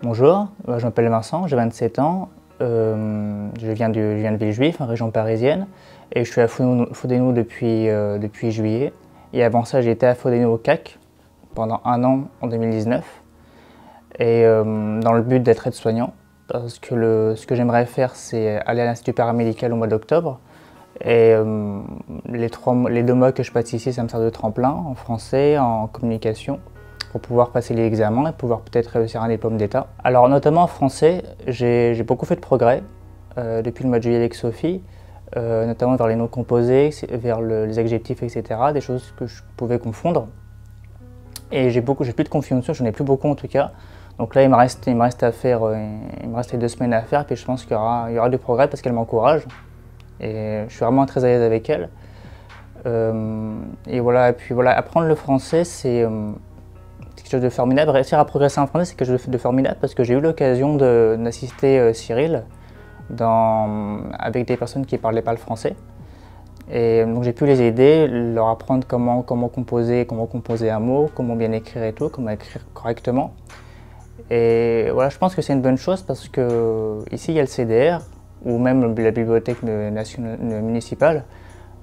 Bonjour, je m'appelle Vincent, j'ai 27 ans, je viens de Villejuif, en région parisienne, et je suis à Fodeno depuis juillet. Et avant ça, j'étais à Fodeno au CAC pendant 1 an en 2019, et dans le but d'être aide-soignant, parce que ce que j'aimerais faire, c'est aller à l'Institut paramédical au mois d'octobre. Et les 2 mois que je passe ici, ça me sert de tremplin en français, en communication, pour pouvoir passer les examens et pouvoir peut-être réussir un diplôme d'État. Alors notamment en français, j'ai beaucoup fait de progrès depuis le mois de juillet avec Sophie, notamment vers les noms composés, vers les adjectifs, etc., des choses que je pouvais confondre. Et j'ai plus de confiance dessus, j'en ai plus beaucoup en tout cas. Donc là, il me reste les 2 semaines à faire, puis je pense qu'il y aura du progrès parce qu'elle m'encourage. Et je suis vraiment très à l'aise avec elle. Et puis voilà, apprendre le français, c'est quelque chose de formidable. Réussir à progresser en français, c'est quelque chose de formidable parce que j'ai eu l'occasion d'assister Cyril avec des personnes qui ne parlaient pas le français. Et donc j'ai pu les aider, leur apprendre comment composer un mot, comment bien écrire et tout, comment écrire correctement. Et voilà, je pense que c'est une bonne chose parce que ici il y a le CDR, ou même la bibliothèque municipale.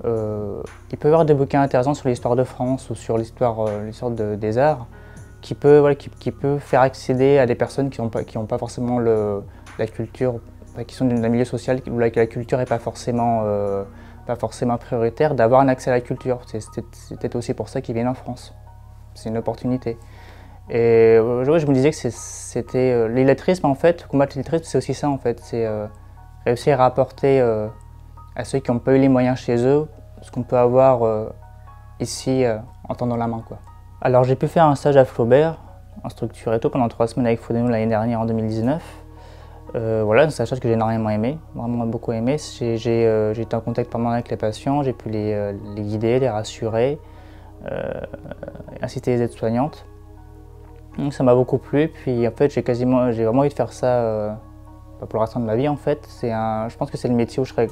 Il peut y avoir des bouquins intéressants sur l'histoire de France ou sur l'histoire des arts qui peut faire accéder à des personnes qui n'ont pas forcément la culture, qui sont d'un milieu social où la culture n'est pas forcément prioritaire, d'avoir un accès à la culture. C'est peut-être aussi pour ça qu'ils viennent en France. C'est une opportunité. Et je me disais que c'était l'illettrisme en fait, combattre l'illettrisme, c'est aussi ça en fait. C'est réussir à apporter à ceux qui n'ont pas eu les moyens chez eux ce qu'on peut avoir ici en tendant la main, quoi. Alors j'ai pu faire un stage à Flaubert, en structure et tout, pendant 3 semaines avec Fodeno l'année dernière en 2019. Voilà, c'est un stage que j'ai énormément aimé, vraiment beaucoup aimé. J'ai été en contact permanent avec les patients, j'ai pu les guider, les rassurer, inciter les aides-soignantes. Donc ça m'a beaucoup plu, puis en fait j'ai vraiment envie de faire ça pour le restant de ma vie en fait. Je pense que c'est le métier où je serais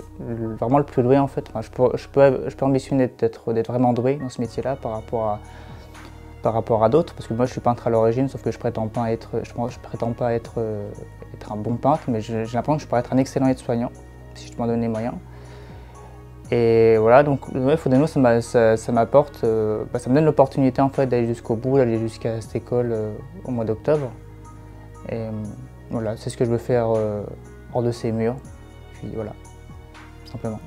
vraiment le plus doué en fait. Enfin, je peux ambitionner d'être vraiment doué dans ce métier-là par rapport à d'autres, parce que moi je suis peintre à l'origine, sauf que je prétends pas être un bon peintre, mais j'ai l'impression que je pourrais être un excellent aide-soignant si je m'en donnais les moyens. Et voilà, donc Fodeno, ça m'apporte, ça me donne l'opportunité en fait d'aller jusqu'au bout, d'aller jusqu'à cette école au mois d'octobre. Et voilà, c'est ce que je veux faire hors de ces murs. Puis voilà, tout simplement.